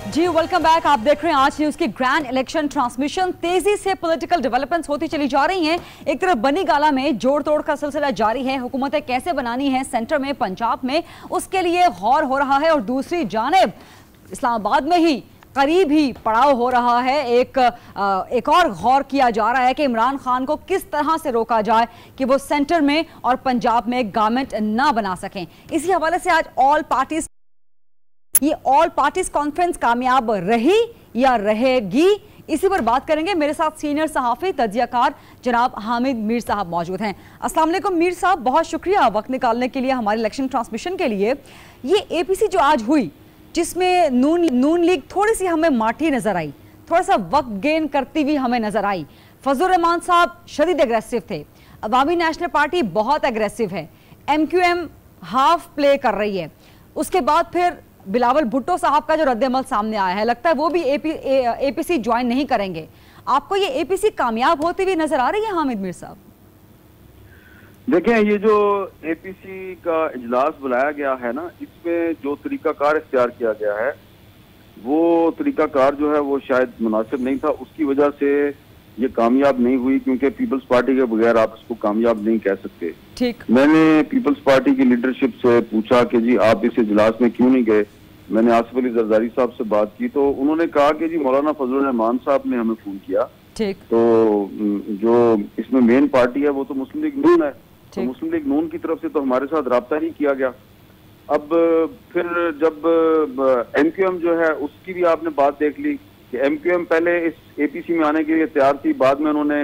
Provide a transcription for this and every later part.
जी welcome back. आप देख रहे हैं आज न्यूज की ग्रैंड इलेक्शन ट्रांसमिशन। तेजी से पॉलिटिकल डेवलपमेंट्स होती चली जा रही हैं। एक तरफ बनी गाला में जोड़ तोड़ का सिलसिला जारी है, हुकूमतें कैसे बनानी है सेंटर में, पंजाब में, उसके लिए गौर हो रहा है। और दूसरी जानिब इस्लामाबाद में ही करीब ही पड़ाव हो रहा है। एक और गौर किया जा रहा है कि इमरान खान को किस तरह से रोका जाए कि वो सेंटर में और पंजाब में गवर्नमेंट ना बना सकें। इसी हवाले से आज ऑल पार्टीज कॉन्फ्रेंस कामयाब रही या रहेगी, इसी पर बात करेंगे। मेरे साथ सीनियर सहाफी तज्जियाकार जनाब हामिद मीर साहब मौजूद हैं। अस्सलाम वालेकुम मीर साहब, बहुत शुक्रिया वक्त निकालने के लिए हमारे इलेक्शन ट्रांसमिशन के लिए। ये एपीसी जो आज हुई, जिसमें नून लीग थोड़ी सी हमें माठी नजर आई, थोड़ा सा वक्त गेन करती हुई हमें नजर आई। फजलुर रहमान साहब शदीद एग्रेसिव थे, अवामी नेशनल पार्टी बहुत एग्रेसिव है, MQM हाफ प्ले कर रही है। उसके बाद फिर बिलावल भुट्टो साहब का जो रद्द-ए-अमल सामने आया है, लगता है वो भी एपीसी ज्वाइन नहीं करेंगे। आपको ये एपीसी कामयाब होती हुई नजर आ रही है हामिद मीर साहब? देखें, ये जो एपीसी का इजलास बुलाया गया है ना, इसमें जो तरीकाकार इख्तियार किया गया है वो तरीकाकार जो है वो शायद मुनासिब नहीं था। उसकी वजह से ये कामयाब नहीं हुई, क्योंकि पीपल्स पार्टी के बगैर आप इसको कामयाब नहीं कह सकते। ठीक। मैंने पीपल्स पार्टी की लीडरशिप से पूछा कि जी आप इस इजलास में क्यों नहीं गए। मैंने आसिफ अली जरदारी साहब से बात की तो उन्होंने कहा कि जी मौलाना फजलुर रहमान साहब ने हमें फोन किया। ठीक। तो जो इसमें मेन पार्टी है वो तो मुस्लिम लीग नून है, तो मुस्लिम लीग नून की तरफ से तो हमारे साथ राब्ता नहीं किया गया। अब फिर जब MQM जो है उसकी भी आपने बात देख ली कि MQM पहले इस एपीसी में आने के लिए तैयार थी, बाद में उन्होंने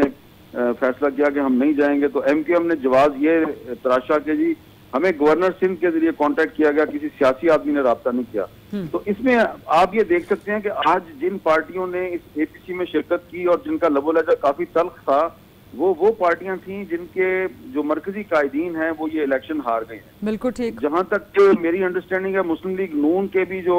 फैसला किया कि हम नहीं जाएंगे। तो MQM ने जवाब ये तराशा कि जी हमें गवर्नर सिंध के जरिए कांटेक्ट किया गया, किसी सियासी आदमी ने राब्ता नहीं किया। तो इसमें आप ये देख सकते हैं कि आज जिन पार्टियों ने इस एपीसी में शिरकत की और जिनका लबो लहजा काफी तल्ख था, वो पार्टियां थीं जिनके जो मरकजी कायदीन हैं वो ये इलेक्शन हार गए हैं। बिल्कुल ठीक। जहां तक मेरी अंडरस्टैंडिंग है, मुस्लिम लीग नून के भी जो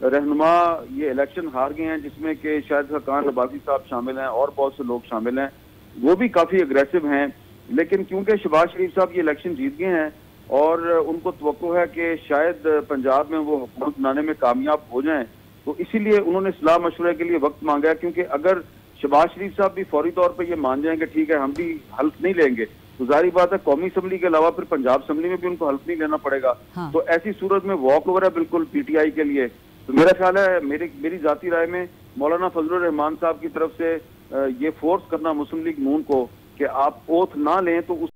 रहनुमा ये इलेक्शन हार गए हैं, जिसमें कि शाहिद खान अब्बासी साहब शामिल हैं और बहुत से लोग शामिल हैं, वो भी काफी अग्रेसिव हैं। लेकिन क्योंकि शहबाज शरीफ साहब ये इलेक्शन जीत गए हैं और उनको तवक्को है कि शायद पंजाब में वो हुकूमत बनाने में कामयाब हो जाएं, तो इसीलिए उन्होंने सलाह मशवरे के लिए वक्त मांगा है। क्योंकि अगर शहबाज शरीफ साहब भी फौरी तौर पर ये मान जाएंगे ठीक है हम भी हल्फ नहीं लेंगे, तो जाहिर बात है कौमी असम्बली के अलावा फिर पंजाब असम्बली में भी उनको हल्फ नहीं लेना पड़ेगा। हाँ। तो ऐसी सूरत में वॉक ओवर है बिल्कुल PTI के लिए। तो मेरा ख्याल है, मेरी जाती राय में मौलाना फजलुर रहमान साहब की तरफ से ये फोर्स करना मुस्लिम लीग नून को कि आप ओथ ना लें, तो उस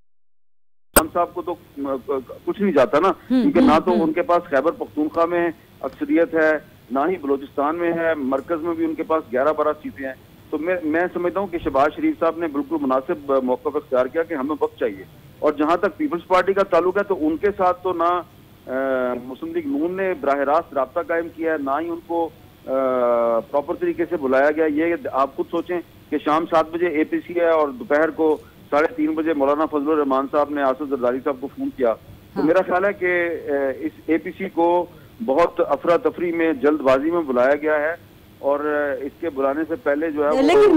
साहब को तो कुछ नहीं जाता ना, क्योंकि ना तो उनके पास खैबर पख्तूनख्वा में अक्सरियत है, ना ही बलोचिस्तान में है, मरकज में भी उनके पास 11-12 सीटें हैं। तो मैं समझता हूँ कि शहबाज शरीफ साहब ने बिल्कुल मुनासिब मौका इख्तियार किया कि हमें वक्त चाहिए। और जहां तक पीपल्स पार्टी का ताल्लुक है, तो उनके साथ तो ना मुस्लिम लीग नून ने बराह रास्त राब्ता कायम किया है, ना ही उनको प्रॉपर तरीके से बुलाया गया। ये आप खुद सोचें कि शाम 7 बजे एपीसी है और दोपहर को 3:30 बजे मौलाना फजलुर रहमान साहब ने आसिफ जरदारी साहब को फोन किया। तो मेरा ख्याल है कि इस एपीसी को बहुत अफरा तफरी में जल्दबाजी में बुलाया गया है और इसके बुलाने से पहले जो है। लेकिन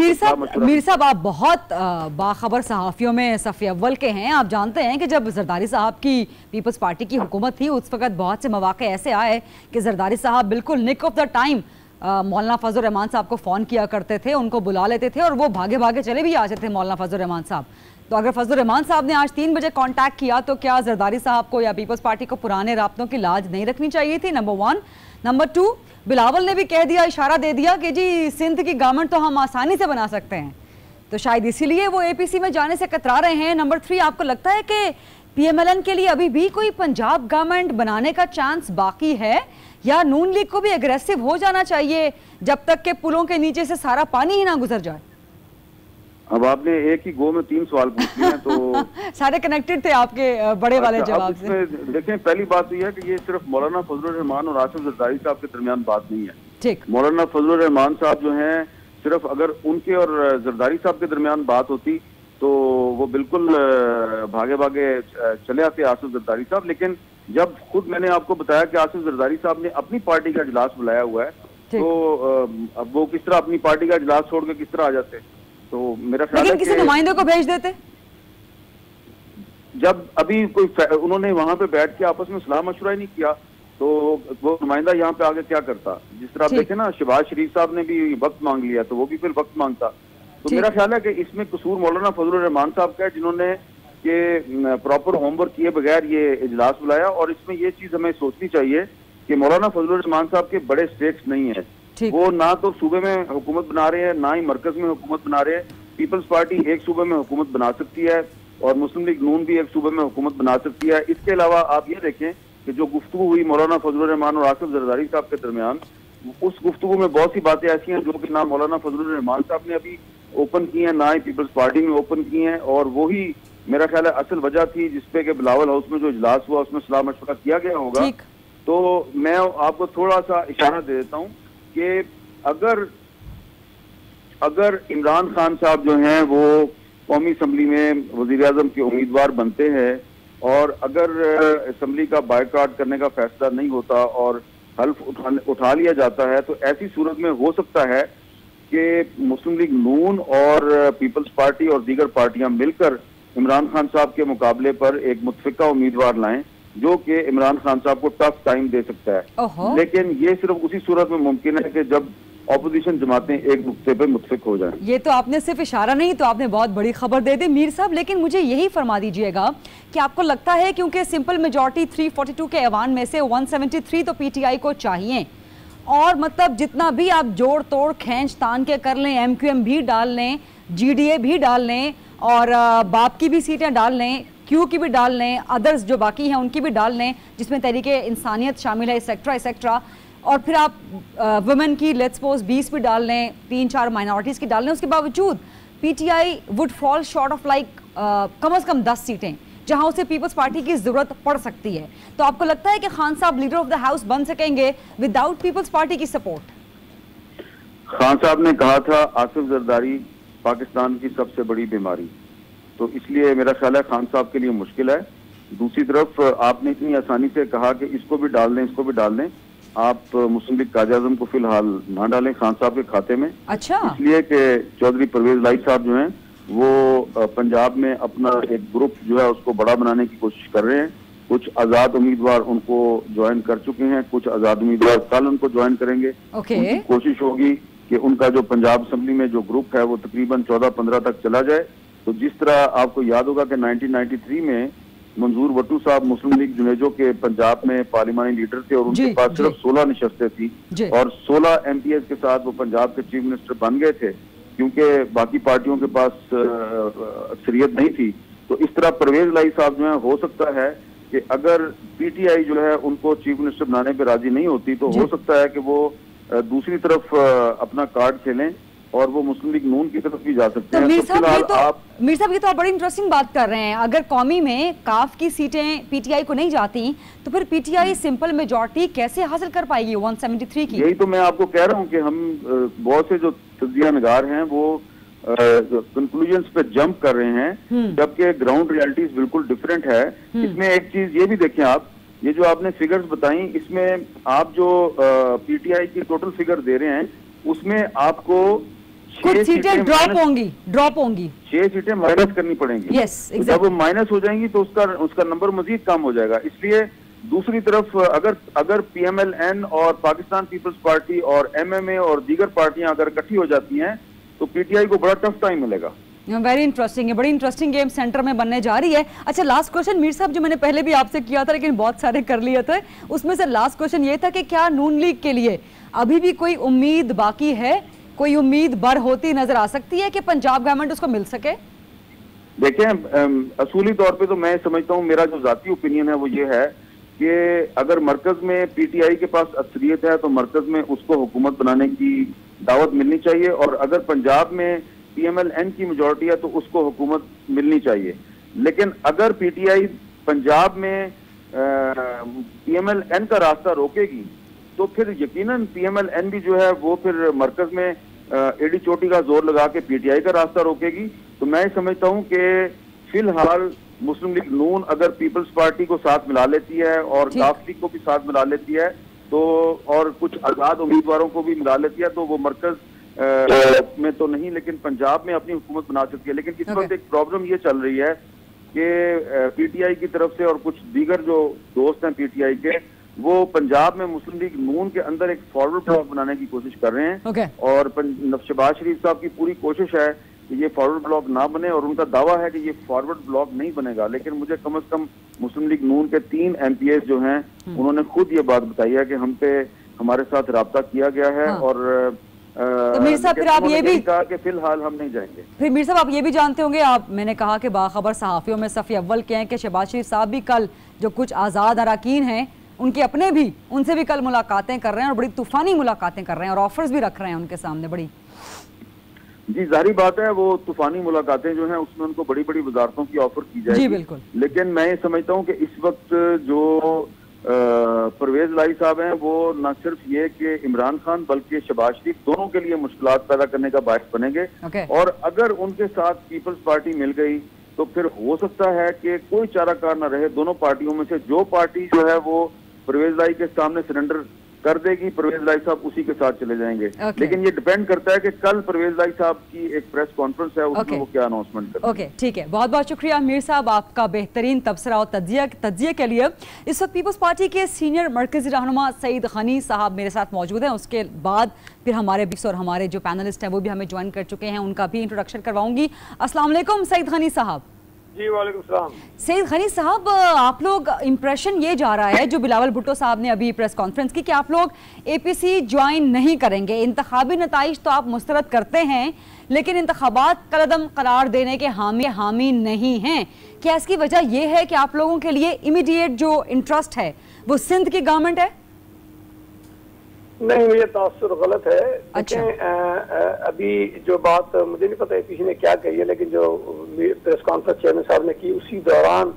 मीर साहब आप बहुत बाखबर सहाफियों में सफ़े अव्वल के हैं। आप जानते हैं कि जब जरदारी साहब की पीपल्स पार्टी की हुकूमत थी, उस वक्त बहुत से मौके ऐसे आए कि जरदारी साहब बिल्कुल निक ऑफ द टाइम मौलाना फजलुर रहमान साहब को फ़ोन किया करते थे, उनको बुला लेते थे और वो भागे भागे चले भी आते थे मौलाना फजलुर रहमान साहब। तो अगर फजलुर रहमान साहब ने आज 3 बजे कांटेक्ट किया, तो क्या जरदारी साहब को या पीपल्स पार्टी को पुराने राब्तों की लाज नहीं रखनी चाहिए थी? नंबर 1। नंबर 2, बिलावल ने भी कह दिया, इशारा दे दिया कि जी सिंध की गवर्नमेंट तो हम आसानी से बना सकते हैं, तो शायद इसीलिए वो एपीसी में जाने से कतरा रहे हैं। नंबर 3, आपको लगता है कि PMLN के लिए अभी भी कोई पंजाब गवर्नमेंट बनाने का चांस बाकी है, या नून लीग को भी एग्रेसिव हो जाना चाहिए जब तक के पुलों के नीचे से सारा पानी ही ना गुजर जाए? अब आपने एक ही गो में 3 सवाल पूछ लिए हैं, तो सारे कनेक्टेड थे आपके बड़े वाले जवाब से। देखें, पहली बात तो यह है कि ये सिर्फ मौलाना फजलुर रहमान और आसिफ जरदारी साहब के दरमियान बात नहीं है। ठीक। मौलाना फजलुर रहमान साहब जो हैं, सिर्फ अगर उनके और जरदारी साहब के दरमियान बात होती तो वो बिल्कुल भागे भागे चले आते आसिफ जरदारी साहब। लेकिन जब खुद मैंने आपको बताया कि आसिफ जरदारी साहब ने अपनी पार्टी का इजलास बुलाया हुआ है, तो अब वो किस तरह अपनी पार्टी का इजलास छोड़ के किस तरह आ जाते? तो मेरा ख्याल है कि किसी नुमाइंदे को भेज देते। जब अभी कोई उन्होंने वहां पे बैठ के आपस में सलाह मशवरा ही नहीं किया, तो वो नुमाइंदा यहाँ पे आगे क्या करता। जिस तरह आप देखें ना, शहबाज शरीफ साहब ने भी वक्त मांग लिया तो वो भी फिर वक्त मांगता। तो मेरा ख्याल है कि इसमें कसूर मौलाना फजलुर रहमान साहब का है, जिन्होंने ये प्रॉपर होमवर्क किए बगैर ये इजलास बुलाया। और इसमें ये चीज हमें सोचनी चाहिए कि मौलाना फजलुर रहमान साहब के बड़े स्टेक्स नहीं है। वो ना तो सूबे में हुकूमत बना रहे हैं, ना ही मरकज में हुकूमत बना रहे हैं। पीपल्स पार्टी एक सूबे में हुकूमत बना सकती है और मुस्लिम लीग नून भी एक सूबे में हुकूमत बना सकती है। इसके अलावा आप ये देखें कि जो गुफ्तगू हुई मौलाना फजलुर रहमान और आसिफ जरदारी साहब के दरमियान, उस गुफ्तगू में बहुत सी बातें ऐसी हैं जो कि ना मौलाना फजलुर रहमान साहब ने अभी ओपन की हैं, ना ही पीपल्स पार्टी में ओपन की हैं। और वही मेरा ख्याल है असल वजह थी जिसपे कि बिलावल हाउस में जो इजलास हुआ उसमें सलाह मशवरा किया गया होगा। तो मैं आपको थोड़ा सा इशारा दे देता हूँ कि अगर इमरान खान साहब जो हैं वो कौमी असम्बली में वजीर आजम के उम्मीदवार बनते हैं और अगर असम्बली का बायकॉट करने का फैसला नहीं होता और हल्फ उठा लिया जाता है, तो ऐसी सूरत में हो सकता है कि मुस्लिम लीग नून और पीपल्स पार्टी और दीगर पार्टियां मिलकर इमरान खान साहब के मुकाबले पर एक मुतफिका उम्मीदवार लाएं जो कि इमरान खान साहब को टफ टाइम दे सकता है। लेकिन ये सिर्फ उसी सूरत में मुमकिन है कि जब ऑपोजिशन जमातें एक नुक्ते पे मुतफिक हो जाएं। ये तो आपने सिर्फ इशारा नहीं, तो आपने बहुत बड़ी खबर दे दी मीर साहब। लेकिन मुझे यही फरमा दीजिएगा कि आपको लगता है क्योंकि सिंपल मेजॉरिटी 342 के ऐवान में से 173 तो पीटीआई को चाहिए, और मतलब जितना भी आप जोड़ तोड़ खींच तान के कर लें, एमक्यूएम भी डाल लें, जीडीए भी डाल लें और बाप की भी सीटें डाल लें, क्यू की भी डाल लें, अदर्स जो बाकी हैं उनकी भी डाल लें जिसमें तरीके इंसानियत शामिल है, एक्सेट्रा एक्सेट्रा, और फिर आप वुमेन की लेट्स सपोज 20 भी डाल लें, 3-4 माइनॉरिटीज़ की डाल लें, उसके बावजूद PTI would fall short of like कम से कम 10 सीटें जहां उसे पीपल्स पार्टी की जरूरत पड़ सकती है। तो आपको लगता है कि खान साहब लीडर ऑफ द हाउस बन सकेंगे विदाउट पीपल्स पार्टी की सपोर्ट? खान साहब ने कहा था आसिफ जरदारी पाकिस्तान की सबसे बड़ी बीमारी, तो इसलिए मेरा ख्याल है खान साहब के लिए मुश्किल है। दूसरी तरफ आपने इतनी आसानी से कहा कि इसको भी डाल दें, इसको भी डाल दें। आप मुस्लिम लीग कायद-ए-आज़म को फिलहाल ना डालें खान साहब के खाते में। अच्छा। इसलिए कि चौधरी परवेज लाई साहब जो हैं वो पंजाब में अपना एक ग्रुप जो है उसको बड़ा बनाने की कोशिश कर रहे हैं। कुछ आजाद उम्मीदवार उनको ज्वाइन कर चुके हैं, कुछ आजाद उम्मीदवार कल उनको ज्वाइन करेंगे। उनकी कोशिश होगी कि उनका जो पंजाब असम्बली में जो ग्रुप है वो तकरीबन 14-15 तक चला जाए। तो जिस तरह आपको याद होगा कि 1993 में मंजूर वट्टू साहब मुस्लिम लीग जुनेजो के पंजाब में पार्लिमानी लीडर थे और उनके पास सिर्फ 16 नशस्तें थी और 16 एमपीएस के साथ वो पंजाब के चीफ मिनिस्टर बन गए थे क्योंकि बाकी पार्टियों के पास अक्सरियत नहीं थी। तो इस तरह परवेज लाई साहब जो है हो सकता है कि अगर पीटीआई जो है उनको चीफ मिनिस्टर बनाने पर राजी नहीं होती तो हो सकता है कि वो दूसरी तरफ अपना कार्ड खेलें और वो मुस्लिम लीग नून की तरफ भी जा सकते हैं। मीर साहब ये तो आप बड़ी इंटरेस्टिंग बात कर रहे हैं। अगर कौमी में काफ की सीटें पीटीआई को नहीं जाती तो फिर पीटीआई सिंपल मेजॉरिटी कैसे हासिल कर पाएगी 173 की? यही तो मैं आपको कह रहा हूं कि हम बहुत से जो तज्जिया नगार हैं वो कंक्लूजन्स पे जंप कर रहे हैं जबकि ग्राउंड रियलिटीज बिल्कुल डिफरेंट है। इसमें एक चीज ये भी देखें आप, ये जो आपने फिगर्स बताई इसमें आप जो पीटीआई की टोटल फिगर दे रहे हैं उसमें आपको कुछ सीटें ड्रॉप होंगी 6 सीटें माइनस करनी पड़ेंगी। exactly. जब वो माइनस हो जाएंगी तो उसका नंबर मजीद कम हो जाएगा। इसलिए दूसरी तरफ अगर पीएमएलएन और पाकिस्तान पीपल्स पार्टी और एमएमए और दीगर पार्टियां अगर इकट्ठी हो जाती हैं तो पीटीआई को बड़ा टफ टाइम मिलेगा। वेरी इंटरेस्टिंग है, बड़ी इंटरेस्टिंग गेम सेंटर में बनने जा रही है। अच्छा, लास्ट क्वेश्चन मीर साहब जो मैंने पहले भी आपसे किया था लेकिन बहुत सारे कर लिए थे, उसमें से लास्ट क्वेश्चन ये था कि क्या नून लीग के लिए अभी भी कोई उम्मीद बाकी है, कोई उम्मीद बढ़ होती नजर आ सकती है कि पंजाब गवर्नमेंट उसको मिल सके? देखें, असूली तौर पे तो मैं समझता हूँ, मेरा जो जाती ओपिनियन है वो ये है कि अगर मरकज में पीटीआई के पास अक्सरियत है तो मरकज में उसको हुकूमत बनाने की दावत मिलनी चाहिए और अगर पंजाब में पीएमएलएन की मेजॉरिटी है तो उसको हुकूमत मिलनी चाहिए। लेकिन अगर पीटीआई पंजाब में पीएमएलएन का रास्ता रोकेगी तो फिर यकीनन पीएमएलएन भी जो है वो फिर मरकज में एडी चोटी का जोर लगा के पीटीआई का रास्ता रोकेगी। तो मैं समझता हूं कि फिलहाल मुस्लिम लीग नून अगर पीपल्स पार्टी को साथ मिला लेती है और काफ लीग को भी साथ मिला लेती है तो और कुछ आजाद उम्मीदवारों को भी मिला लेती है तो वो मरकज में तो नहीं लेकिन पंजाब में अपनी हुकूमत बना सकती है। लेकिन इस वक्त एक प्रॉब्लम ये चल रही है कि पीटीआई की तरफ से और कुछ दीगर जो दोस्त हैं पीटीआई के वो पंजाब में मुस्लिम लीग नून के अंदर एक फॉरवर्ड ब्लॉक बनाने की कोशिश कर रहे हैं। और शहबाज शरीफ साहब की पूरी कोशिश है कि ये फॉरवर्ड ब्लॉक ना बने, और उनका दावा है कि ये फॉरवर्ड ब्लॉक नहीं बनेगा। लेकिन मुझे कम से कम मुस्लिम लीग नून के 3 MPs जो हैं उन्होंने खुद ये बात बताई है कि हम पे हमारे साथ राब्ता किया गया है। और तो मीर साहब फिर आप ये भी कहा कि फिलहाल हम नहीं जाएंगे। फिर मीर साहब आप ये भी जानते होंगे, मैंने कहा कि बाखबर सहाफियों में सफ़ी अव्वल के हैं कि शहबाज शरीफ साहब भी कल जो कुछ आज़ाद अरकान हैं उनके अपने भी उनसे भी कल मुलाकातें कर रहे हैं और बड़ी तूफानी मुलाकातें कर रहे हैं और ऑफर्स भी रख रहे हैं उनके सामने बड़ी। जी जाहिर बात है, वो तूफानी मुलाकातें जो हैं उसमें उनको बड़ी बड़ी वजारतों की ऑफर की जाएगी। जी बिल्कुल। लेकिन मैं ये समझता हूँ कि इस वक्त जो परवेज लाई साहब हैं वो न सिर्फ ये कि इमरान खान बल्कि शहबाज शरीफ दोनों के लिए मुश्किलात पैदा करने का बायस बनेंगे। और अगर उनके साथ पीपल्स पार्टी मिल गई तो फिर हो सकता है कि कोई चाराकार न रहे, दोनों पार्टियों में से जो पार्टी जो है वो परवेज लाई के सामने सरेंडर कर देगी, परवेज लाई साहब उसी के साथ चले जाएंगे। लेकिन ये डिपेंड करता है कि कल परवेज लाई साहब की एक प्रेस कॉन्फ्रेंस है, उसमें वो क्या अनाउंसमेंट करते हैं। ओके ठीक है, बहुत बहुत शुक्रिया मीर साहब आपका बेहतरीन तबसरा और तज्जिया के लिए। इस वक्त पीपल्स पार्टी के सीनियर मरकजी रहनुमा सईद गनी साहब मेरे साथ मौजूद हैं। उसके बाद फिर हमारे बिक्स और हमारे जो पैनलिस्ट हैं वो भी हमें ज्वाइन कर चुके हैं, उनका भी इंट्रोडक्शन करवाऊंगी। अस्सलाम वालेकुम सईद गनी साहब। जी वालेकुम सलाम। सईद गनी साहब, आप लोग इंप्रेशन ये जा रहा है जो बिलावल भुट्टो साहब ने अभी प्रेस कॉन्फ्रेंस की कि आप लोग APC ज्वाइन नहीं करेंगे। इंतखाबी नताइज तो आप मुस्तरद करते हैं लेकिन इंतखाबात कदम करार देने के हामी नहीं हैं। क्या इसकी वजह यह है कि आप लोगों के लिए इमीडिएट जो इंटरेस्ट है वो सिंध की गवर्नमेंट है? नहीं, ये तासुर गलत है। अच्छा। अभी जो बात मुझे नहीं पता APC ने क्या कही है, लेकिन जो प्रेस कॉन्फ्रेंस चेयरमैन साहब ने की उसी दौरान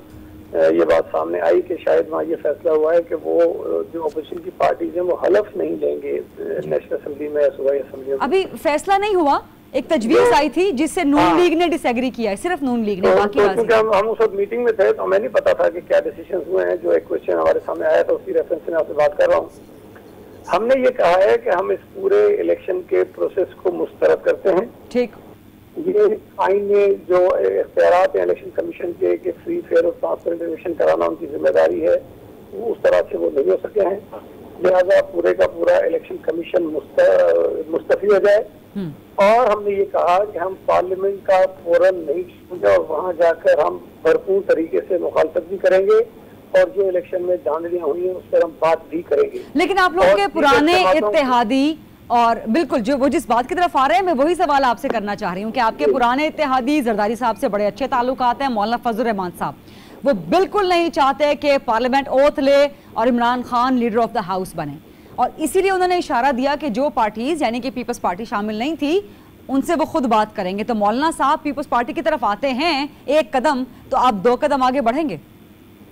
ये बात सामने आई कि शायद वहाँ ये फैसला हुआ है कि वो जो अपोजिशन की पार्टीज हैं वो हलफ नहीं लेंगे नेशनल असेंबली में, सूबाई असेंबली में। अभी फैसला नहीं हुआ, एक तजवीज आई थी जिससे नून लीग ने डिसएग्री किया है, सिर्फ नून लीग ने, बाकी क्योंकि हम उस वक्त मीटिंग में थे तो हमें नहीं पता था कि क्या डिसीजन हुए हैं। जो एक क्वेश्चन हमारे सामने आया था उसी रेफरेंस से आपसे बात कर रहा हूँ। हमने ये कहा है कि हम इस पूरे इलेक्शन के प्रोसेस को मुस्तरद करते हैं। ठीक। ये आइन में जो इख्तियारात हैं इलेक्शन कमीशन के कि फ्री फेयर और ट्रांसपेरेंट इलेक्शन कराना उनकी जिम्मेदारी है, वो उस तरह से वो नहीं हो सके हैं। लिहाजा पूरे का पूरा इलेक्शन कमीशन मुस्तफी हो जाए। और हमने ये कहा कि हम पार्लियामेंट का फोरम नहीं छोड़ेंगे और वहाँ जाकर हम भरपूर तरीके से मुखालफत भी करेंगे और जो इलेक्शन में धांधलियां हुई हैं उस पर हम बात भी करेंगे। लेकिन आप लोगों के पुराने इत्तेहादी और बिल्कुल जो वो जिस बात की तरफ आ रहे हैं मैं वही सवाल आपसे करना चाह रही हूँ कि आपके पुराने इत्तेहादी जरदारी साहब से बड़े अच्छे ताल्लुकात हैं। मौलाना फजल रहमान साहब वो बिल्कुल नहीं चाहते कि पार्लियामेंट ओथ ले और Imran Khan leader of the house बने, और इसीलिए उन्होंने इशारा दिया कि जो पार्टीज यानी कि पीपल्स पार्टी शामिल नहीं थी उनसे वो खुद बात करेंगे। तो मौलाना साहब पीपल्स पार्टी की तरफ आते हैं एक कदम तो आप 2 कदम आगे बढ़ेंगे।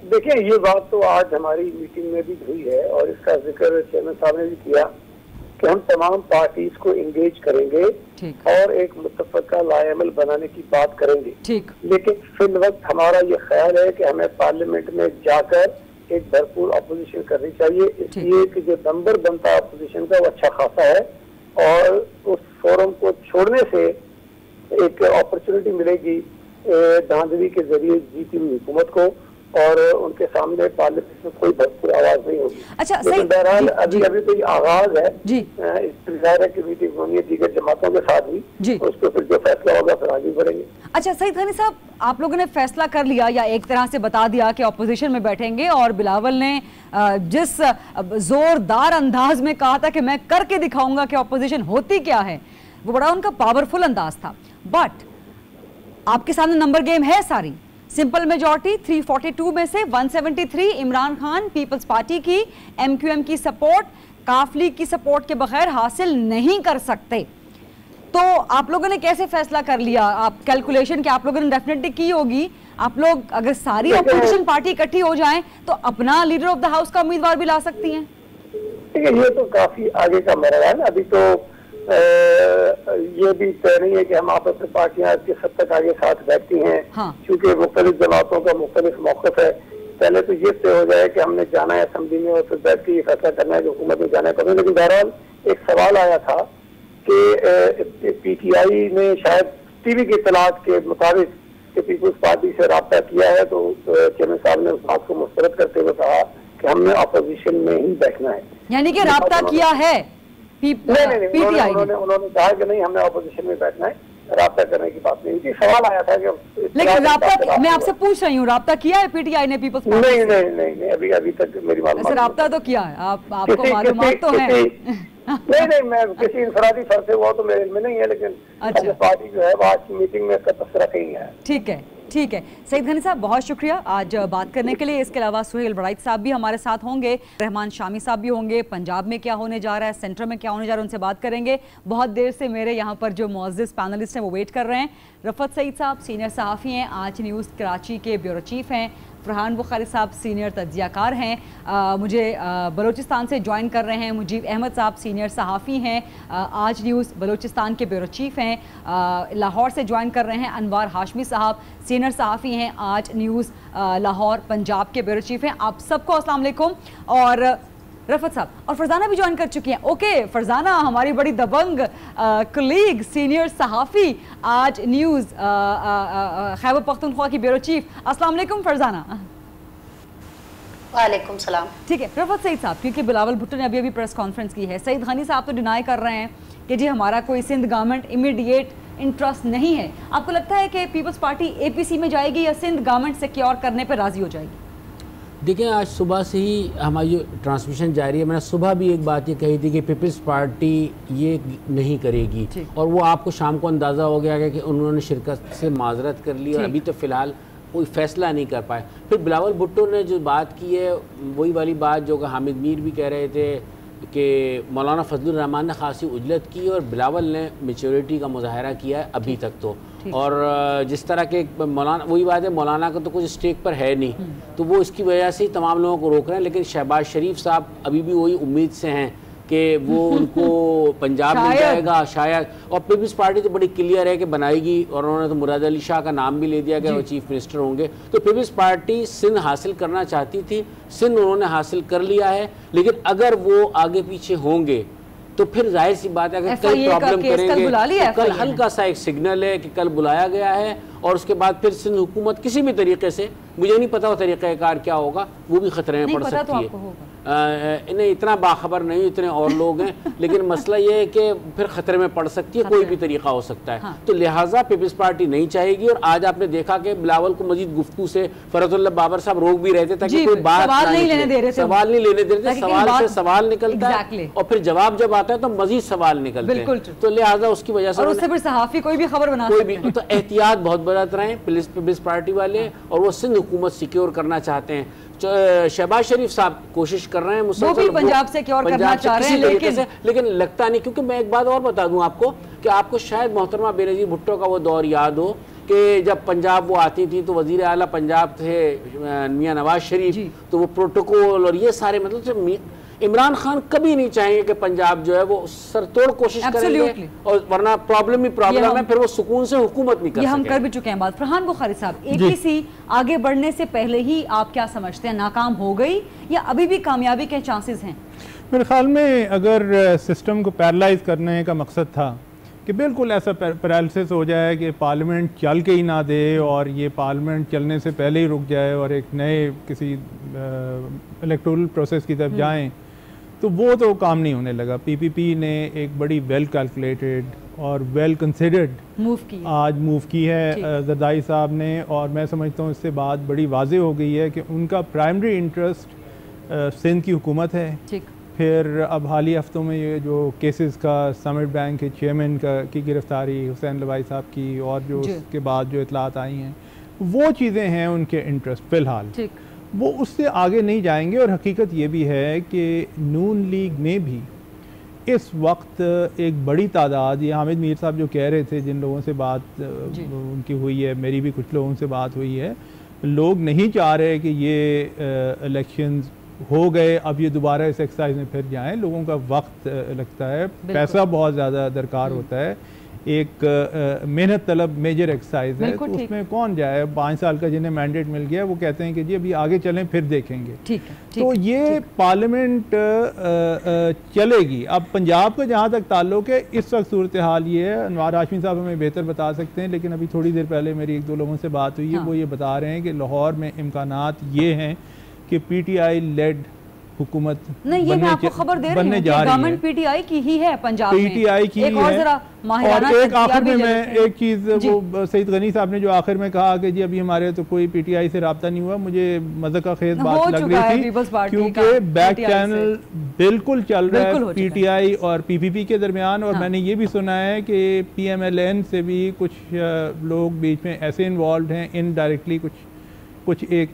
देखिए, ये बात तो आज हमारी मीटिंग में भी हुई है और इसका जिक्र चेयरमैन साहब ने भी किया कि हम तमाम पार्टीज को एंगेज करेंगे और एक मुत्तफका लाएमल बनाने की बात करेंगे। ठीक। लेकिन फिल वक्त हमारा ये ख्याल है कि हमें पार्लियामेंट में जाकर एक भरपूर अपोजिशन करनी चाहिए, इसलिए कि जो नंबर बनता है अपोजिशन का वो अच्छा खासा है और उस फोरम को छोड़ने से एक अपॉर्चुनिटी मिलेगी धांधली के जरिए जीती हुई हुकूमत को और उनके सामने पार्लियामेंट में कोई भरपूर आवाज नहीं होगी। अच्छा, लेकिन बहरहाल अभी तो ये आगाज है जी। इंतजार है कि मीटिंग होनी है दीगर जमातों के साथ भी, उस पर फिर जो फैसला होगा फिर आगे बढ़ेंगे। अच्छा सईद गनी साहब, आप लोगों ने फैसला कर लिया या एक तरह से बता दिया कि अपोजिशन में बैठेंगे और बिलावल ने जिस जोरदार अंदाज में कहा था कि मैं करके दिखाऊंगा कि अपोजिशन होती क्या है, वो बड़ा उनका पावरफुल अंदाज था। बट आपके सामने नंबर गेम है सारी। सिंपल मेजॉरिटी 342 में से 173 इमरान खान पीपल्स पार्टी की MQM की सपोर्ट काफ लीग की सपोर्ट के बगैर हासिल नहीं कर सकते। तो आप लोगों ने कैसे फैसला कर लिया? आप कैलकुलेशन कि आप लोगों ने डेफिनेटली की होगी, आप लोग अगर सारी अपोजिशन पार्टी इकट्ठी हो जाएं तो अपना लीडर ऑफ द हाउस का उम्मीदवार भी ला सकती हैं। ठीक है, ये तो काफी आगे का मरहला है। अभी तो ये भी तय नहीं है कि हम आपस में पार्टियां किस हद तक आगे साथ बैठती हैं, क्योंकि मुख्तलिफ जमातों का मुख्तलिफ मौक़िफ़ है। पहले तो ये तय हो जाए कि हमने जाना है असेंबली में और फिर बैठ के ये फैसला करना है कि हुकूमत में जाना है कभी। लेकिन बहरहाल एक सवाल आया था कि PTI ने शायद TV की इत्तलात के मुताबिक कि पीपल्स पार्टी से रब्ता किया है, तो चेयरमैन साहब ने उस बात को मुस्तरद करते हुए कहा कि हमने अपोजिशन में ही बैठना है। यानी कि राब्ता किया है नहीं, पीटीआई ने? उन्होंने कहा कि नहीं, हमने अपोजिशन में बैठना है, राब्ता करने की बात नहीं थी। सवाल आया था कि लेकिन राब्ता, मैं आपसे पूछ रही हूँ, राब्ता किया है पीटीआई ने पीपल्स पार्टी से? नहीं, अभी तक मेरी मालूम राब्ता तो किया है, आपको मालूमात तो है? नहीं, मैं किसी इंफरादी फर्ज से हुआ तो मेरे में नहीं है, लेकिन अच्छा, पार्टी जो है आज की मीटिंग में इसका तस्करा कहीं है। ठीक है सईद गनी साहब, बहुत शुक्रिया आज बात करने के लिए। इसके अलावा सुहेल बड़ाइच साहब भी हमारे साथ होंगे, रहमान शामी साहब भी होंगे। पंजाब में क्या होने जा रहा है, सेंटर में क्या होने जा रहा है, उनसे बात करेंगे। बहुत देर से मेरे यहाँ पर जो मुअज़्ज़िज़ पैनलिस्ट हैं वो वेट कर रहे हैं। रफ़त सईद साहब सीनियर सहाफ़ी हैं, आज न्यूज़ कराची के ब्यूरो चीफ़ हैं। फरहान बुखारी साहब सीनियर तज्ज़ियाकार हैं, मुझे बलूचिस्तान से ज्वाइन कर रहे हैं। मुजीब अहमद साहब सीनियर सहाफ़ी हैं, आज न्यूज़ बलूचिस्तान के ब्यूरो चीफ़ हैं। लाहौर से ज्वाइन कर रहे हैं अनवार हाशमी साहब, सीनियर सहाफ़ी हैं, आज न्यूज़ लाहौर पंजाब के ब्यूरो चीफ़ हैं। आप सबको अस्सलाम वालेकुम। और रफ़त साहब और फरजाना भी ज्वाइन कर चुकी हैं। ओके फरजाना, हमारी बड़ी दबंग कलीग सीनियर सहाफ़ी, आज न्यूज़ खैबर पख्तूनख्वा की ब्यूरो चीफ। अस्सलाम वालेकुम फरजाना। वालेकुम सलाम। ठीक है रफ़त सईद साहब, क्योंकि बिलावल भुट्टो ने अभी प्रेस कॉन्फ्रेंस की है, सईद गनी साहब तो डिनाई कर रहे हैं कि जी हमारा कोई सिंध गवर्नमेंट इमीडिएट इंटरेस्ट नहीं है। आपको लगता है कि पीपल्स पार्टी APC में जाएगी या सिंध गवर्नमेंट सिक्योर करने पर राजी हो जाएगी? देखिए, आज सुबह से ही हमारी जो ट्रांसमिशन जारी है, मैंने सुबह भी एक बात ये कही थी कि पीपल्स पार्टी ये नहीं करेगी, और वो आपको शाम को अंदाज़ा हो गया कि उन्होंने शिरकत से माजरत कर ली और अभी तो फ़िलहाल कोई फ़ैसला नहीं कर पाए। फिर बिलावल भुट्टो ने जो बात की है वही वाली बात जो हामिद मीर भी कह रहे थे कि मौलाना फजलुर रहमान ने खासी उजलत की और बिलावल ने मैच्योरिटी का मुजाहरा किया है अभी तक तो। और जिस तरह के मौलाना, वही बात है, मौलाना का तो कुछ स्टेक पर है नहीं, तो वो इसकी वजह से ही तमाम लोगों को रोक रहे हैं। लेकिन शहबाज शरीफ साहब अभी भी वही उम्मीद से हैं कि वो उनको पंजाब मिल जाएगा शायद। और पीपल्स पार्टी तो बड़ी क्लियर है कि बनाएगी, और उन्होंने तो मुराद अली शाह का नाम भी ले दिया कि वो चीफ मिनिस्टर होंगे। तो पीपल्स पार्टी सिंध हासिल करना चाहती थी, सिंध उन्होंने हासिल कर लिया है, लेकिन अगर वो आगे पीछे होंगे तो फिर जाहिर सी बात है कि कल प्रॉब्लम करेंगे। तो कल हल्का सा एक सिग्नल है कि कल बुलाया गया है, और उसके बाद फिर सिंध हुकूमत किसी भी तरीके से, मुझे नहीं पता वो तरीक़ाकार क्या होगा, वो भी खतरे में पड़ सकती है। इन्हें इतना बाखबर नहीं, इतने और लोग हैं, लेकिन मसला ये है कि फिर खतरे में पड़ सकती है, कोई भी तरीका हो सकता है। तो लिहाजा पीपल्स पार्टी नहीं चाहेगी। और आज आपने देखा कि बिलावल को मजीद गुफ्तगू से फरजुल्लाह बाबर साहब रोक भी रहे थे ताकि कोई बात सवाल नहीं लेने दे रहे थे। सवाल से सवाल निकलता है और फिर जवाब जब आता है तो मजीद सवाल निकलते हैं, तो लिहाजा उसकी वजह से उससे फिर सहाफी कोई भी खबर बना कोई भी, तो एहतियात बहुत बरत रहे हैं पीपल्स पार्टी वाले, और वो सिंध हुकूमत सिक्योर करना चाहते हैं। शहबाज शरीफ साहब कोशिश कर रहे हैं मुसलसल पंजाब से क्योर करना चाह रहे हैं, लेकिन लगता नहीं। क्योंकि मैं एक बात और बता दूं आपको कि आपको शायद मोहतरमा बेनज़ीर भुट्टो का वो दौर याद हो कि जब पंजाब वो आती थी तो वजीर आला पंजाब थे मियां नवाज शरीफ, तो वो प्रोटोकॉल और ये सारे, मतलब इमरान खान कभी नहीं चाहेंगे कि पंजाब जो है वो सरतोड़ कोशिश करेंगे, और वरना प्रॉब्लम ही प्रॉब्लम है, फिर वो सुकून से हुकूमत नहीं कर सकेंगे। हम कर भी चुके हैं बात। फरहान बुखारी साहब, APC आगे बढ़ने से पहले ही आप क्या समझते हैं, नाकाम हो गई या अभी भी कामयाबी के चांसेस हैं? मेरे ख्याल में अगर सिस्टम को पैरालाइज करने का मकसद था कि बिल्कुल ऐसा पैरालिसिस हो जाए कि पार्लियामेंट चल के ही ना दे, और ये पार्लियामेंट चलने से पहले ही रुक जाए और एक नए किसी इलेक्टोरल प्रोसेस की तरफ जाएं, तो वो तो काम नहीं होने लगा। PPP ने एक बड़ी वेल कैलकुलेटेड और वेल कंसिडर्ड मूव की है जरदारी साहब ने, और मैं समझता हूँ इससे बात बड़ी वाज़े हो गई है कि उनका प्राइमरी इंटरेस्ट सिंध की हुकूमत है। फिर अब हाल ही हफ्तों में ये जो केसेस का समिट बैंक के चेयरमैन की गिरफ्तारी हुसैन लवाई साहब की, और जो उसके बाद जो इतलात आई हैं, वो चीज़ें हैं उनके इंटरेस्ट फ़िलहाल, वो उससे आगे नहीं जाएंगे। और हकीकत ये भी है कि नून लीग में भी इस वक्त एक बड़ी तादाद, ये हामिद मीर साहब जो कह रहे थे, जिन लोगों से बात उनकी हुई है, मेरी भी कुछ लोगों से बात हुई है, लोग नहीं चाह रहे कि ये इलेक्शंस हो गए अब ये दोबारा इस एक्सरसाइज में फिर जाएं। लोगों का वक्त लगता है, पैसा बहुत ज़्यादा दरकार होता है, एक मेहनत तलब मेजर एक्सरसाइज है, तो उसमें कौन जाए। 5 साल का जिन्हें मैंडेट मिल गया वो कहते हैं कि जी अभी आगे चलें फिर देखेंगे। तो ये पार्लियामेंट चलेगी। अब पंजाब का जहाँ तक ताल्लुक है, इस वक्त सूरत हाल ये है, अनवार हाशमी साहब हमें बेहतर बता सकते हैं, लेकिन अभी थोड़ी देर पहले मेरी 1-2 लोगों से बात हुई है, वो ये बता रहे हैं कि लाहौर में इम्कानात ये हैं कि पीटीआई लेड हुकूमत नहीं, ये मैं आपको खबर दे रही हूँ कि गवर्नमेंट पीटीआई की ही है पंजाब में। पीटीआई की एक और जरा और एक आखिर में मैं एक चीज़, वो सईद गनी साहब ने जो आखिर में कहा कि जी अभी हमारे तो कोई पीटीआई से रब्ता नहीं हुआ, मुझे मज़े का खेज बात लग रही थी, क्योंकि बैक चैनल बिल्कुल चल रहा है पीटीआई और पीपीपी के दरमियान। और मैंने ये भी सुना है कि पीएमएलएन से भी कुछ लोग बीच में ऐसे इन्वॉल्व हैं इनडायरेक्टली, कुछ एक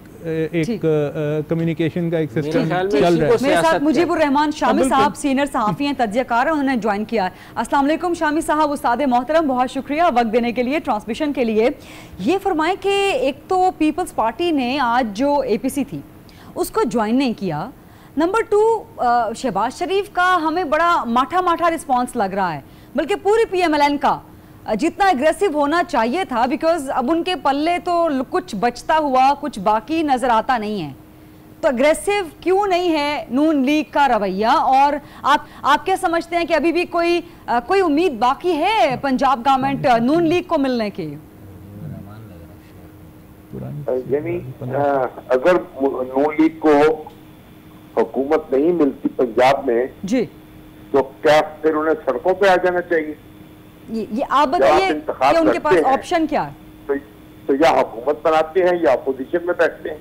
कम्युनिकेशन का एक सिस्टम चल रहा है। मेरे साथ मुजीबुर रहमान शामी साहब सीनियर सहाफ़ी हैं, तज्ज़ियाकार हैं, उन्होंने ज्वाइन किया है। अस्सलाम वालेकुम शामी साहब, उस्ताद मोहतरम, बहुत शुक्रिया वक्त देने के लिए, ट्रांसमिशन के लिए। ये फरमाएं कि एक तो पीपल्स पार्टी ने आज जो एपीसी थी उसको ज्वाइन नहीं किया, नंबर 2 शहबाज शरीफ का हमें बड़ा माठा माठा रिस्पॉन्स लग रहा है, बल्कि पूरी पीएमएलएन का जितना एग्रेसिव होना चाहिए था, बिकॉज अब उनके पल्ले तो कुछ बचता हुआ कुछ बाकी नजर आता नहीं है। तो एग्रेसिव क्यों नहीं है नून लीग का रवैया? और आप क्या समझते हैं कि अभी भी कोई उम्मीद बाकी है पंजाब गवर्नमेंट नून लीग को मिलने की? यानी अगर नून लीग को हुकूमत नहीं मिलती पंजाब में जी, तो क्या फिर उन्हें सड़कों पे आ जाना चाहिए? ये आप बताइए कि उनके पास ऑप्शन क्या है? तो या हुकूमत बनाते हैं या अपोजिशन में बैठते हैं।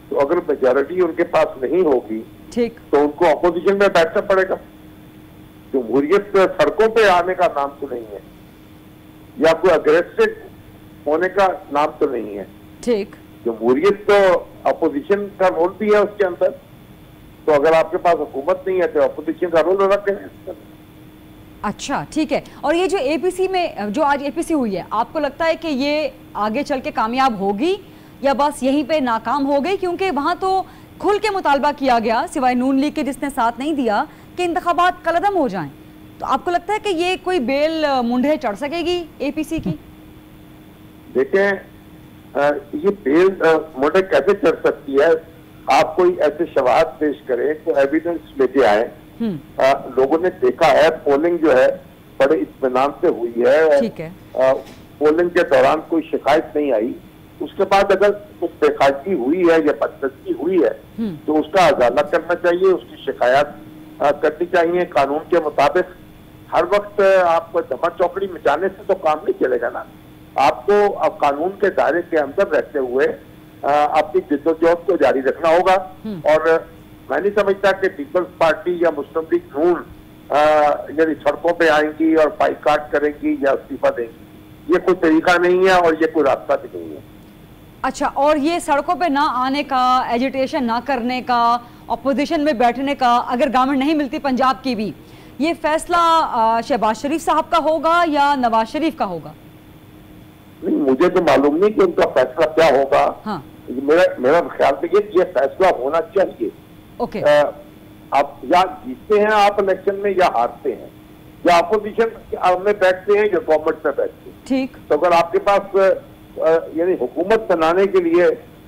तो अगर मेजॉरिटी उनके पास नहीं होगी, ठीक, तो उनको अपोजिशन में बैठना पड़ेगा। जमहूरियत सड़कों पे आने का नाम तो नहीं है, या कोई अग्रेसिव होने का नाम तो नहीं है। ठीक, जमहूरियत तो अपोजिशन का रोल भी है उसके अंदर। तो अगर आपके पास हुकूमत नहीं है तो अपोजिशन का रोल रखते हैं। अच्छा, ठीक है। और ये जो एपीसी में जो आज एपीसी हुई है, आपको लगता है कि ये आगे चल के कामयाब होगी या बस यहीं पे नाकाम हो गई? क्योंकि वहां तो खुल के मुतालबा किया गया, सिवाय नून लीग के जिसने साथ नहीं दिया, कि इंतखाबात कलअदम हो जाएं। तो आपको लगता है कि ये कोई बेल मुंडे चढ़ सकेगी एपीसी की? देखें, ये बेल मुंडे कैसे चढ़ सकती है? आप कोई ऐसे शवाहद पेश करें, कोई एविडेंस लेके आए। लोगों ने देखा है, पोलिंग जो है बड़े इत्मीनान से हुई है, और पोलिंग के दौरान कोई शिकायत नहीं आई। उसके बाद अगर कुछ बेखासी हुई है या बदतमीजी हुई है तो उसका अजाला करना चाहिए, उसकी शिकायत करनी चाहिए कानून के मुताबिक। हर वक्त आपको धमा चौकड़ी मचाने से तो काम नहीं चलेगा ना। आपको अब कानून के दायरे के अंदर रहते हुए अपनी जिद्दोजहद को जारी रखना होगा। और मैं नहीं समझता कि पीपल्स पार्टी या मुस्लिम लीग नून यानी सड़कों पे आएंगी और बाइकाट करेंगी या इस्तीफा देंगी। ये कोई तरीका नहीं है और ये कोई रास्ता भी नहीं है। अच्छा, और ये सड़कों पे ना आने का, एजिटेशन ना करने का, अपोजिशन में बैठने का, अगर गवर्नमेंट नहीं मिलती पंजाब की भी, ये फैसला शहबाज शरीफ साहब का होगा या नवाज शरीफ का होगा? नहीं, मुझे तो मालूम नहीं कि उनका फैसला क्या होगा। हाँ। मेरा ख्याल तो ये फैसला होना चाहिए। ओके। आप या जीतते हैं आप इलेक्शन में या हारते हैं, या अपोजिशन में बैठते हैं या गवर्नमेंट में बैठते हैं। ठीक। तो अगर आपके पास यानी हुकूमत बनाने के लिए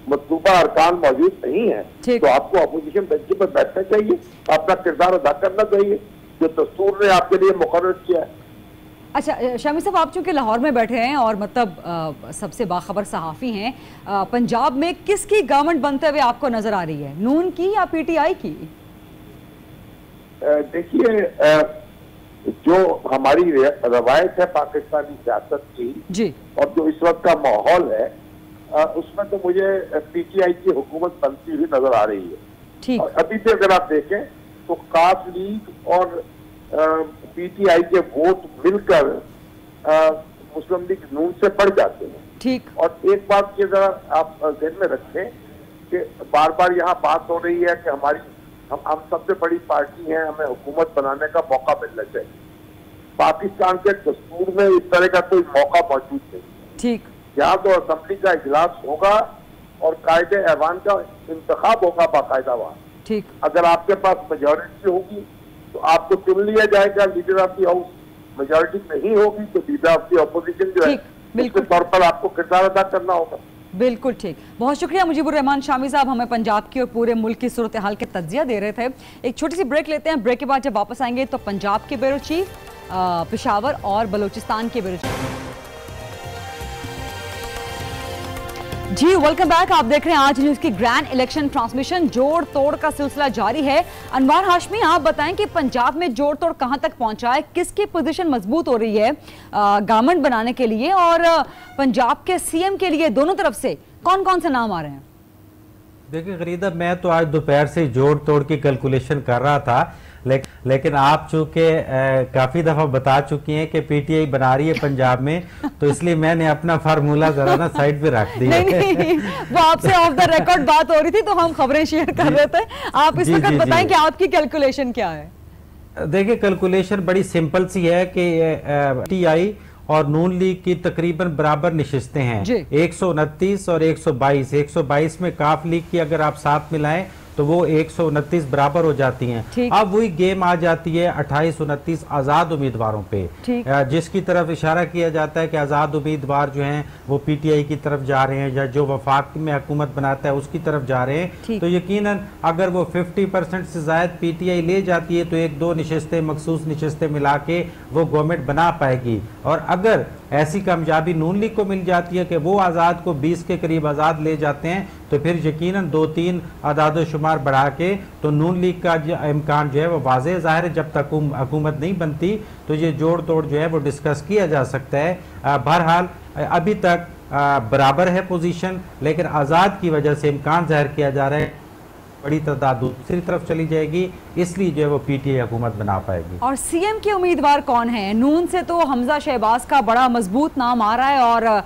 मतलूबा अरकान मौजूद नहीं है तो आपको अपोजिशन बेंच पर बैठना चाहिए, अपना किरदार अदा करना चाहिए जो दस्तूर ने आपके लिए मुकर्रर किया है। अच्छा शामी साहब, आप चूंकि लाहौर में बैठे हैं और मतलब सबसे बाखबर सहाफ़ी हैं, पंजाब में किसकी गवर्नमेंट बनते हुए आपको नजर आ रही है, नून की या पीटीआई की? देखिए, जो हमारी रवायत है पाकिस्तानी सियासत की जी, और जो इस वक्त का माहौल है, उसमें तो मुझे पीटीआई की हुकूमत बनती हुई नजर आ रही है। ठीक। और अभी भी अगर आप देखें तो काफ लीग और पीटीआई के वोट मिलकर मुस्लिम लीग नून से बढ़ जाते हैं। ठीक। और एक बात की जरा आप ध्यान में रखें कि बार बार यहाँ बात हो रही है कि हम सबसे बड़ी पार्टी हैं, हमें हुकूमत बनाने का मौका मिलना चाहिए। पाकिस्तान के दस्तूर में इस तरह का कोई मौका मौजूद नहीं। ठीक। यहाँ तो असेंबली का इजलास होगा और कायदे ऐवान का इंतखाब होगा बाकायदा वहाँ। ठीक। अगर आपके पास मेजॉरिटी होगी तो आपको चुन लिया जाएगा leader of the house, majority नहीं होगी तो लीडर ऑफ द अपोजिशन जो है उसके तौर पर आपको किरदार अदा करना होगा। बिल्कुल ठीक। बहुत शुक्रिया मुजीबुर रहमान शामी साहब, हमें पंजाब की और पूरे मुल्क की सूरत हाल के तज्जिया दे रहे थे। एक छोटी सी ब्रेक लेते हैं, ब्रेक के बाद जब वापस आएंगे तो पंजाब के ब्यूरो चीफ, पेशावर और बलूचिस्तान के ब्यूरो चीफ। जी वेलकम बैक। आप देख रहे हैं आज न्यूज की ग्रैंड इलेक्शन ट्रांसमिशन। जोड़ तोड़ का सिलसिला जारी है। अनवर हाशमी, आप बताएं कि पंजाब में जोड़ तोड़ कहां तक पहुंचा है, किसकी पोजीशन मजबूत हो रही है गवर्नमेंट बनाने के लिए, और पंजाब के सीएम के लिए दोनों तरफ से कौन कौन से नाम आ रहे हैं? देखिए गरीदा, मैं तो आज दोपहर से जोड़ तोड़ की कैलकुलेशन कर रहा था, लेकिन आप चूंकि काफी दफा बता चुकी हैं कि पीटीआई बना रही है पंजाब में, तो इसलिए मैंने अपना फार्मूला जरा ना साइड पे रख दिया। नहीं, वो आपसे ऑफ द रिकॉर्ड बात हो रही थी तो हम खबरें शेयर कर रहे थे। आप इस वक्त बताएं कि आपकी कैलकुलेशन क्या है? देखिए कैलकुलेशन बड़ी सिंपल सी है कि पीटीआई और नून लीग की तकरीबन बराबर नशिस्तें हैं, 129 और 122। 122 में काफ लीग की अगर आप साथ मिलाएं तो वो 129 बराबर हो जाती हैं। अब वही गेम आ जाती है 28-29 आजाद उम्मीदवारों पे, जिसकी तरफ इशारा किया जाता है कि आजाद उम्मीदवार जो हैं वो पीटीआई की तरफ जा रहे हैं, या जो वफाक में हुकूमत बनाता है उसकी तरफ जा रहे हैं। तो यकीनन अगर वो 50% से ज्यादा पीटीआई ले जाती है तो 1-2 नशिस्तें, मखसूस नशिस्तें मिला के वो गवर्नमेंट बना पाएगी। और अगर ऐसी कामयाबी नून लीग को मिल जाती है कि वो आज़ाद को 20 के करीब आज़ाद ले जाते हैं, तो फिर यकीनन 2-3 आदाद शुमार बढ़ा के तो नून लीग का इम्कान जो है वो वाज़ेह ज़ाहिर है। जब तक हुकूमत नहीं बनती तो ये जोड़ तोड़ जो है वो डिस्कस किया जा सकता है। बहरहाल अभी तक बराबर है पोजीशन, लेकिन आज़ाद की वजह से इम्कान ज़ाहिर किया जा रहा है बड़ी तादाद दूसरी तरफ चली जाएगी, इसलिए जो है वो पीटीआई हुकूमत बना पाएगी। और सीएम के उम्मीदवार कौन हैं? नून से तो हमजा शहबाज का बड़ा मजबूत नाम आ रहा है और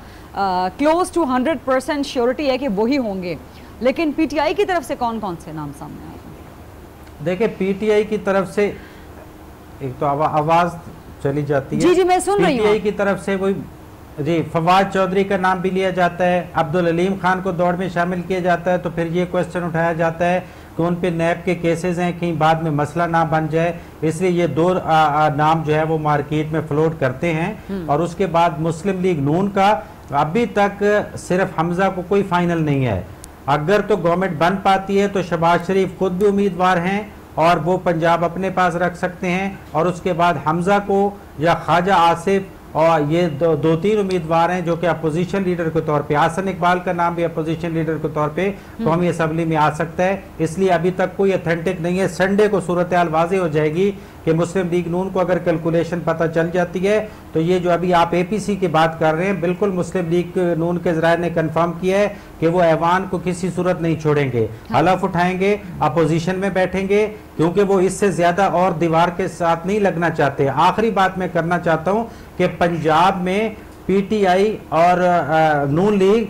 क्लोज टू 100% श्योरिटी है कि वो ही होंगे, लेकिन पीटीआई की तरफ से कौन कौन से नाम सामने आए? देखिए पीटीआई की तरफ से एक तो आवाज चली जाती है। जी मैं सुन रही हूँ। पीटीआई की तरफ से कोई जी फवाद चौधरी का नाम भी लिया जाता है, अब्दुल अलीम खान को दौड़ में शामिल किया जाता है। तो फिर ये क्वेश्चन उठाया जाता है कि उन पे नैब के केसेस हैं, कहीं बाद में मसला ना बन जाए, इसलिए ये 2 नाम जो है वो मार्केट में फ्लोट करते हैं। और उसके बाद मुस्लिम लीग नून का अभी तक सिर्फ हमजा को कोई फाइनल नहीं है। अगर तो गवर्नमेंट बन पाती है तो शहबाज शरीफ खुद भी उम्मीदवार हैं और वो पंजाब अपने पास रख सकते हैं, और उसके बाद हमजा को या ख्वाजा आसिफ, और ये 2-3 उम्मीदवार हैं जो कि अपोजिशन लीडर के तौर पे, आसन इकबाल का नाम भी अपोजिशन लीडर के तौर पे कौमी असम्बली में आ सकता है। इसलिए अभी तक कोई अथेंटिक नहीं है। संडे को सूरत हाल वाज़ेह हो जाएगी कि मुस्लिम लीग नून को अगर कैलकुलेशन पता चल जाती है तो ये जो अभी आप एपीसी की बात कर रहे हैं, बिल्कुल मुस्लिम लीग नून के ज़राए ने कंफर्म किया है कि वो ऐवान को किसी सूरत नहीं छोड़ेंगे, हलफ उठाएंगे, अपोजिशन में बैठेंगे, क्योंकि वो इससे ज्यादा और दीवार के साथ नहीं लगना चाहते। आखिरी बात मैं करना चाहता हूं कि पंजाब में पीटीआई और नून लीग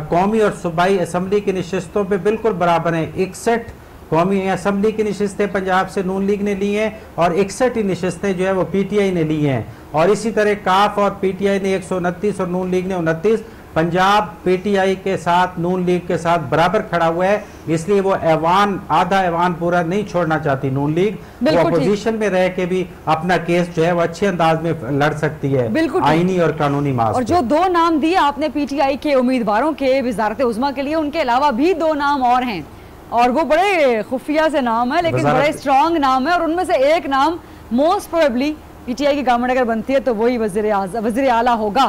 कौमी और सूबाई असम्बली की नशिस्तों पे बिल्कुल बराबर हैं। 61 कौमी असम्बली की नशिस्तें पंजाब से नून लीग ने ली हैं और 61 ही नशिस्तें जो है वो पीटीआई ने ली हैं। और इसी तरह काफ और पीटीआई ने 129 और नून लीग ने 29। पंजाब पीटीआई के साथ नून लीग के साथ बराबर खड़ा हुआ है, इसलिए वो ऐवान आधा ऐवान पूरा नहीं छोड़ना चाहती नून लीग। वो अपोजिशन में रह के भी अपना केस जो है वो अच्छे अंदाज में लड़ सकती है आईनी और कानूनी मार्ग। और जो 2 नाम दिए आपने पीटीआई के उम्मीदवारों के वजारत उज़्मा के लिए, उनके अलावा भी 2 नाम और हैं और वो बड़े खुफिया से नाम है, लेकिन बड़े स्ट्रॉन्ग नाम है। और उनमें से एक नाम मोस्ट प्रोबेबली पीटीआई की गवर्नमेंट अगर बनती है तो वही वज़ीर आला होगा।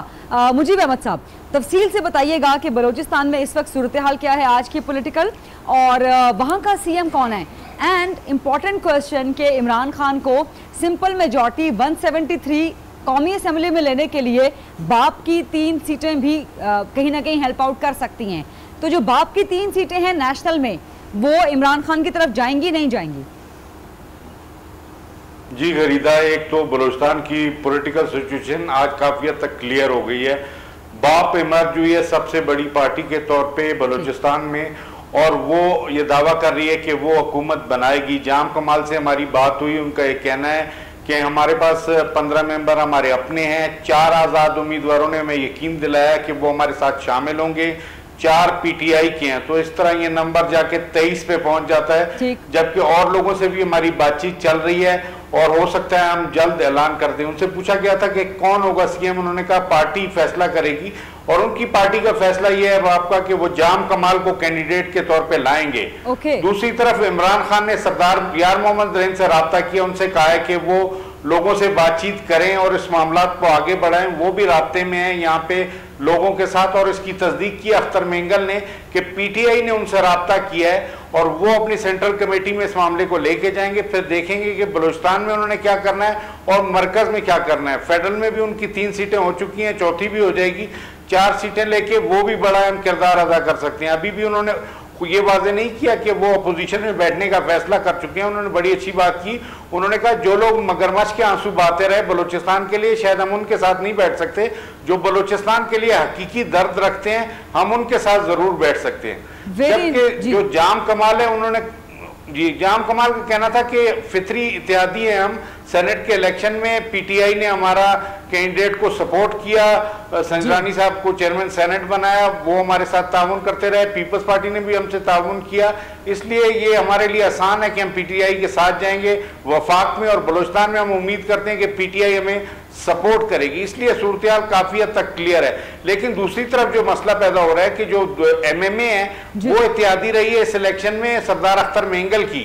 मुजीब अहमद साहब, तफसील से बताइएगा कि बलूचिस्तान में इस वक्त सूरत हाल क्या है आज की पॉलिटिकल, और वहाँ का सीएम कौन है। एंड इम्पॉर्टेंट क्वेश्चन कि इमरान खान को सिंपल मेजॉरिटी 173 कौमी असम्बली में लेने के लिए बाप की 3 सीटें भी कहीं ना कहीं हेल्प आउट कर सकती हैं। तो जो बाप की 3 सीटें हैं नेशनल में, वो इमरान खान की तरफ जाएंगी नहीं जाएंगी? जी गरीदा, एक तो बलूचिस्तान की पॉलिटिकल सिचुएशन आज काफी हद तक क्लियर हो गई है। बाप इमर्ज हुई है सबसे बड़ी पार्टी के तौर पे बलूचिस्तान में, और वो ये दावा कर रही है कि वो हुकूमत बनाएगी। जाम कमाल से हमारी बात हुई, उनका ये कहना है कि हमारे पास 15 मेंबर हमारे अपने हैं, 4 आज़ाद उम्मीदवारों ने हमें यकीन दिलाया कि वो हमारे साथ शामिल होंगे, 4 पीटीआई के हैं। तो इस तरह ये नंबर जाके 23 पे पहुंच जाता है, जबकि और लोगों से भी हमारी बातचीत चल रही है और हो सकता है हम जल्द ऐलान कर दें। उनसे पूछा गया था कि कौन होगा सीएम, उन्होंने कहा पार्टी फैसला करेगी, और उनकी पार्टी का फैसला यह है आपका कि वो जाम कमाल को कैंडिडेट के तौर पे लाएंगे। दूसरी तरफ इमरान खान ने सरदार यार मोहम्मद रहीम से राब्ता किया, उनसे कहा है कि वो लोगों से बातचीत करें और इस मामला को आगे बढ़ाएं। वो भी रास्ते में है। यहाँ पे लोगों के साथ, और इसकी तस्दीक की अख्तर मेंगल ने कि पीटीआई ने उनसे राब्ता किया है और वो अपनी सेंट्रल कमेटी में इस मामले को लेके जाएंगे। फिर देखेंगे कि बलूचिस्तान में उन्होंने क्या करना है और मरकज में क्या करना है। फेडरल में भी उनकी 3 सीटें हो चुकी हैं, चौथी भी हो जाएगी, 4 सीटें लेके वो भी बड़ा अहम किरदार अदा कर सकते हैं। अभी भी उन्होंने ये वाजे नहीं किया कि वो अपोजिशन में बैठने का फैसला कर चुके हैं। उन्होंने बड़ी अच्छी बात की, उन्होंने कहा जो लोग मगरमच्छ के आंसू बहाते रहे बलूचिस्तान के लिए, शायद हम उनके साथ नहीं बैठ सकते। जो बलूचिस्तान के लिए हकीकी दर्द रखते हैं हम उनके साथ जरूर बैठ सकते हैं। जबकि जो जाम कमाल है, उन्होंने जाम कमाल का कहना था कि फितरी इत्यादी है, हम सेनेट के इलेक्शन में पीटीआई ने हमारा कैंडिडेट को सपोर्ट किया, संजरानी साहब को चेयरमैन सेनेट बनाया, वो हमारे साथ ताउन करते रहे, पीपल्स पार्टी ने भी हमसे ताउन किया, इसलिए ये हमारे लिए आसान है कि हम पीटीआई के साथ जाएंगे वफाक में, और बलूचिस्तान में हम उम्मीद करते हैं कि पीटीआई हमें सपोर्ट करेगी। इसलिए सूरत हाल काफी हद तक क्लियर है। लेकिन दूसरी तरफ जो मसला पैदा हो रहा है कि जो एमएमए है वो इत्यादी रही है इस इलेक्शन में सरदार अख्तर मेंगल की,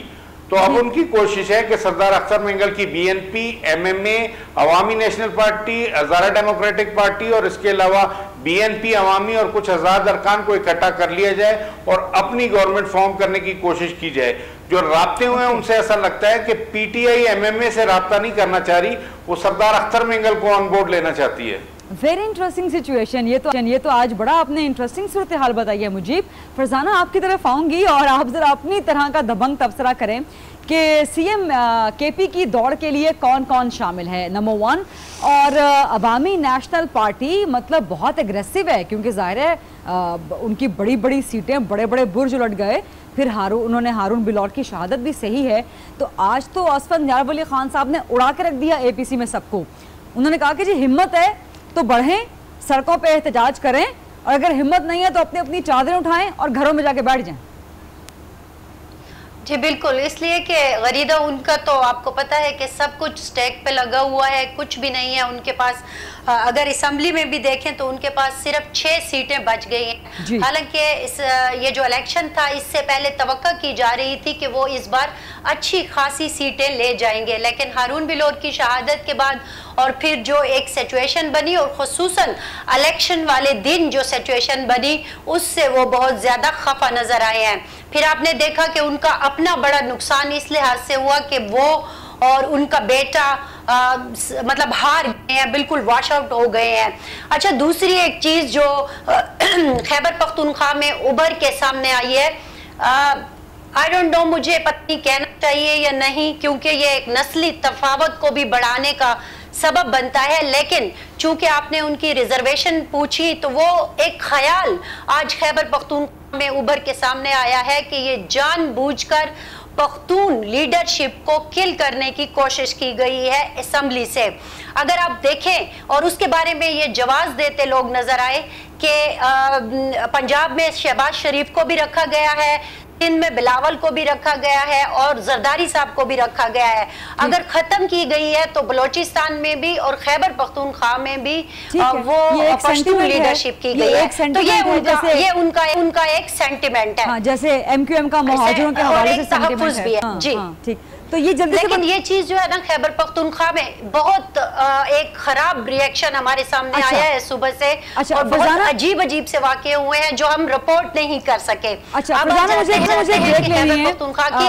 तो अब उनकी कोशिश है कि सरदार अख्तर मेंगल की बीएनपी, एमएमए, अवामी नेशनल पार्टी, हज़ारा डेमोक्रेटिक पार्टी और इसके अलावा बीएनपी, अवामी और कुछ आजाद अरकान को इकट्ठा कर लिया जाए और अपनी गवर्नमेंट फॉर्म करने की कोशिश की जाए। जो राब्ते हुए हैं उनसे ऐसा लगता है कि पीटीआई एमएमए से राब्ता नहीं करना चाह रही, वो सरदार अख्तर मेंगल को ऑन बोर्ड लेना चाहती है। Very interesting situation. ये तो आज बड़ा आपने इंटरेस्टिंग सूरत हाल बताई है मुजीब। फरजाना आपकी तरफ आऊंगी और आप जरा अपनी तरह का दबंग तबसरा करें कि सीएम केपी की दौड़ के लिए कौन कौन शामिल है, नंबर 1। और अवामी नेशनल पार्टी मतलब बहुत एग्रेसिव है, क्योंकि जाहिर है उनकी बड़ी बड़ी सीटें, बड़े बड़े बुर्ज उलट गए, फिर उन्होंने हारून बिलौट की शहादत भी सही है। तो आज तो असफद न्यारवली खान साहब ने उड़ा के रख दिया एपीसी में सबको। उन्होंने कहा कि जी हिम्मत है तो बढ़ें, सड़कों पे एहतजाज करें, और अगर हिम्मत नहीं है तो अपनी अपनी चादरें उठाएं और घरों में जाके बैठ जाएं। जी बिल्कुल, इसलिए कि गरीदा उनका तो आपको पता है कि सब कुछ स्टैक पे लगा हुआ है, कुछ भी नहीं है उनके पास। अगर असेंबली में भी देखें तो उनके पास सिर्फ 6 सीटें बच गई हैं। हालांकि ये जो इलेक्शन था इससे पहले तवक्का की जा रही थी कि वो इस बार अच्छी खासी सीटें ले जाएंगे, लेकिन हारून बिलौट की शहादत के बाद और फिर जो एक सिचुएशन बनी, और खुसूसन इलेक्शन वाले दिन जो सिचुएशन बनी, उससे वो बहुत ज़्यादा खफा नज़र आए हैं। फिर आपने देखा कि उनका अपना बड़ा नुकसान इस लिहाज से हुआ कि वो और उनका बेटा मतलब हार गए हैं, बिल्कुल वॉश आउट हो गए हैं। अच्छा, दूसरी एक चीज़ जो खैबर पख्तूनख्वा में उभर के सामने आई है, आई डोंट नो, मुझे पता नहीं कहना चाहिए या नहीं, क्योंकि ये एक नस्ली तफावत को भी बढ़ाने का सबब बनता है। लेकिन चूंकि आपने उनकी रिजर्वेशन पूछी, तो वो एक ख्याल आज खैबर पख्तूनख्वा में उभर के सामने आया है कि ये जानबूझकर पख्तून लीडरशिप को किल करने की कोशिश की गई है असेंबली से। अगर आप देखें, और उसके बारे में ये जवाब देते लोग नजर आए कि पंजाब में शहबाज शरीफ को भी रखा गया है, सिंध में बिलावल को भी रखा गया है और जरदारी साहब को भी रखा गया है। अगर खत्म की गई है तो बलोचिस्तान में भी और खैबर पख्तूनख्वा में भी वो पश्तून लीडरशिप की गई है। तो ये उनका एक सेंटिमेंट है। हाँ, जैसे एमक्यूएम का मुहाजिरों के हवाले से सेंटिमेंट है। हाँ, जी ठीक। तो ये जल्दी लेकिन ये चीज जो है ना, खैबर पख्तूनख्वा में बहुत एक खराब रिएक्शन हमारे सामने आया है सुबह से। और बहुत अजीब अजीब से वाकये हुए हैं जो हम रिपोर्ट नहीं कर सके। अच्छा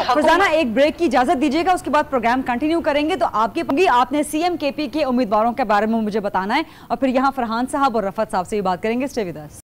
फरजाना, एक ब्रेक की इजाजत दीजिएगा, उसके बाद प्रोग्राम कंटिन्यू करेंगे। तो आपने सीएम केपी के उम्मीदवारों के बारे में मुझे बताना है, और फिर यहाँ फरहान साहब और रफत साहब से भी बात करेंगे। Stay with us.